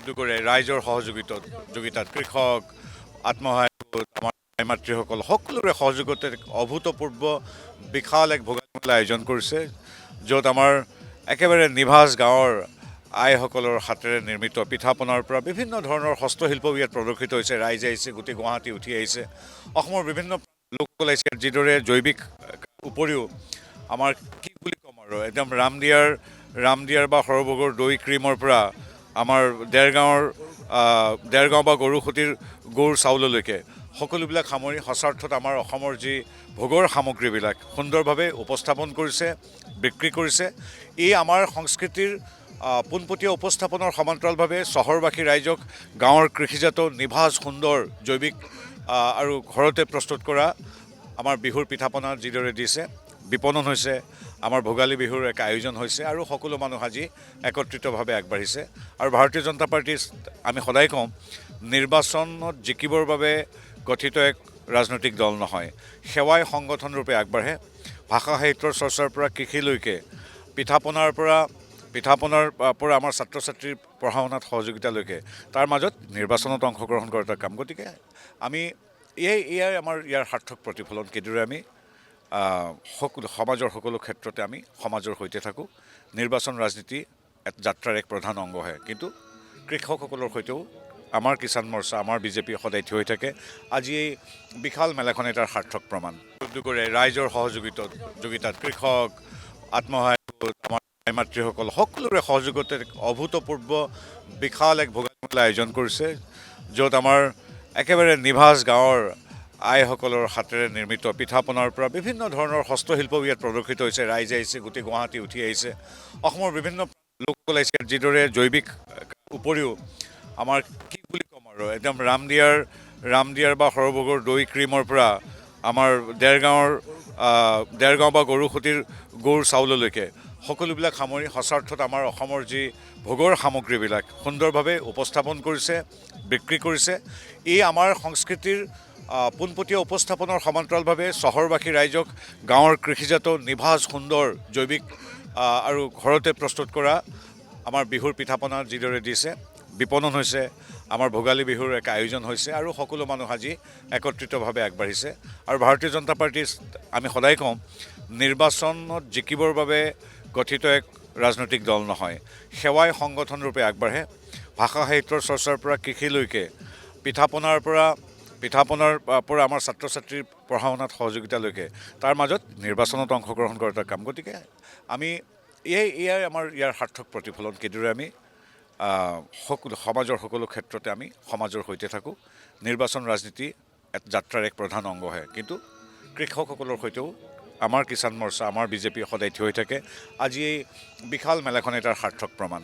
উদ্যোগৰে ৰাইজৰ সহযোগিতাত কৃষক আত্মসহায়ক গোট আমাৰ মাতৃসকল সকলোৰে সহযোগতে অভূতপূৰ্ব বিশাল এক ভোগালী মেলা আয়োজন কৰিছে য'ত আমাৰ একেবাৰে নিভাঁজ গাঁৱৰ আইসকলৰ হাতেৰে নিৰ্মিত পিঠা পনাৰ পৰা বিভিন্ন ধৰণৰ হস্তশিল্প ইয়াত প্ৰদৰ্শিত হৈছে। ৰাইজ আহিছে, গোটেই গুৱাহাটী উঠি আহিছে, অসমৰ বিভিন্ন লোকসকল আহিছে। যিদৰে জৈৱিক উপৰিও আমাৰ কি বুলি ক'ম আৰু একদম ৰামদিয়াৰ বা সৰভোগৰ দৈ ক্ৰীমৰ পৰা আমাৰ দেৰগাঁও বা গৰুসুতিৰ গুৰ চাউললৈকে সকলোবিলাক সামৰি সঁচাৰ্থত আমাৰ অসমৰ যি ভোগৰ সামগ্ৰীবিলাক সুন্দৰভাৱে উপস্থাপন কৰিছে, বিক্ৰী কৰিছে। এই আমাৰ সংস্কৃতিৰ পোনপটীয়া উপস্থাপনৰ সমান্তৰালভাৱে চহৰবাসী ৰাইজক গাঁৱৰ কৃষিজাত নিভাঁজ সুন্দৰ জৈৱিক আৰু ঘৰতে প্ৰস্তুত কৰা আমাৰ বিহুৰ পিঠা পনা যিদৰে দিছে, বিপণন হৈছে, আমাৰ ভোগালী বিহুৰ এক আয়োজন হৈছে আৰু সকলো মানুহ আজি একত্ৰিতভাৱে আগবাঢ়িছে। আৰু ভাৰতীয় জনতা পাৰ্টি আমি সদায় কওঁ নিৰ্বাচনত জিকিবৰ বাবে গঠিত এক ৰাজনৈতিক দল নহয়, সেৱাই সংগঠন ৰূপে আগবাঢ়ে। ভাষা সাহিত্যৰ চৰ্চাৰ পৰা কৃষিলৈকে পিঠা পনাৰ পৰা আমাৰ ছাত্ৰ ছাত্ৰীৰ পঢ়া শুনাত সহযোগিতালৈকে তাৰ মাজত নিৰ্বাচনত অংশগ্ৰহণ কৰা এটা কাম। গতিকে আমি এয়াই আমাৰ ইয়াৰ সাৰ্থক প্ৰতিফলন। কিদৰে আমি সমাজৰ সকলো ক্ষেত্ৰতে আমি সমাজৰ সৈতে থাকোঁ। নিৰ্বাচন ৰাজনীতি যাত্ৰাৰ এক প্ৰধান অংগহে, কিন্তু কৃষকসকলৰ সৈতেও আমাৰ কিষাণ মৰ্চা, আমাৰ বিজেপি সদায় থিয় হৈ থাকে। আজি এই বিশাল মেলাখনে তাৰ সাৰ্থক প্ৰমাণ। উদ্যোগৰে ৰাইজৰ সহযোগিতাত কৃষক আত্মসহায়ক গোট আমাৰ মাতৃসকল সকলোৰে সহযোগতে অভূতপূৰ্ব বিশাল এক ভোগালী মেলা আয়োজন কৰিছে য'ত আমাৰ একেবাৰে নিভাঁজ গাঁৱৰ আইসকলৰ হাতেৰে নিৰ্মিত পিঠা পনাৰ পৰা বিভিন্ন ধৰণৰ হস্তশিল্প ইয়াত প্ৰদৰ্শিত হৈছে। ৰাইজ আহিছে, গোটেই গুৱাহাটী উঠি আহিছে, অসমৰ বিভিন্ন লোকসকল আহিছে। যিদৰে জৈৱিক উপৰিও আমাৰ কি বুলি ক'ম আৰু একদম ৰামদিয়াৰ বা সৰভোগৰ দৈ ক্ৰীমৰ পৰা আমাৰ দেৰগাঁও বা গৰুসুতিৰ গুৰ চাউললৈকে সকলোবিলাক সামৰি সঁচাৰ্থত আমাৰ অসমৰ যি ভোগৰ সামগ্ৰীবিলাক সুন্দৰভাৱে উপস্থাপন কৰিছে, বিক্ৰী কৰিছে। এই আমাৰ সংস্কৃতিৰ পোনপটীয়া উপস্থাপনৰ সমান্তৰালভাৱে চহৰবাসী ৰাইজক গাঁৱৰ কৃষিজাত নিভাঁজ সুন্দৰ জৈৱিক আৰু ঘৰতে প্ৰস্তুত কৰা আমাৰ বিহুৰ পিঠা পনা যিদৰে দিছে, বিপণন হৈছে, আমাৰ ভোগালী বিহুৰ এক আয়োজন হৈছে আৰু সকলো মানুহ আজি একত্ৰিতভাৱে আগবাঢ়িছে। আৰু ভাৰতীয় জনতা পাৰ্টি আমি সদায় কওঁ নিৰ্বাচনত জিকিবৰ বাবে গঠিত এক ৰাজনৈতিক দল নহয়, সেৱাই সংগঠন ৰূপে আগবাঢ়ে। ভাষা সাহিত্যৰ চৰ্চাৰ পৰা কৃষিলৈকে পিঠা পনাৰ পৰা আমাৰ ছাত্ৰ ছাত্ৰীৰ পঢ়া শুনাত সহযোগিতালৈকে তাৰ মাজত নিৰ্বাচনত অংশগ্ৰহণ কৰা এটা কাম। গতিকে আমি এয়াই আমাৰ ইয়াৰ সাৰ্থক প্ৰতিফলন। কিদৰে আমি সমাজৰ সকলো ক্ষেত্ৰতে আমি সমাজৰ সৈতে থাকোঁ। নিৰ্বাচন ৰাজনীতি যাত্ৰাৰ এক প্ৰধান অংগহে, কিন্তু কৃষকসকলৰ সৈতেও আমাৰ কিষাণ মৰ্চা, আমাৰ বিজেপি সদায় থিয় হৈ থাকে। আজি এই বিশাল মেলাখনে তাৰ সাৰ্থক প্ৰমাণ।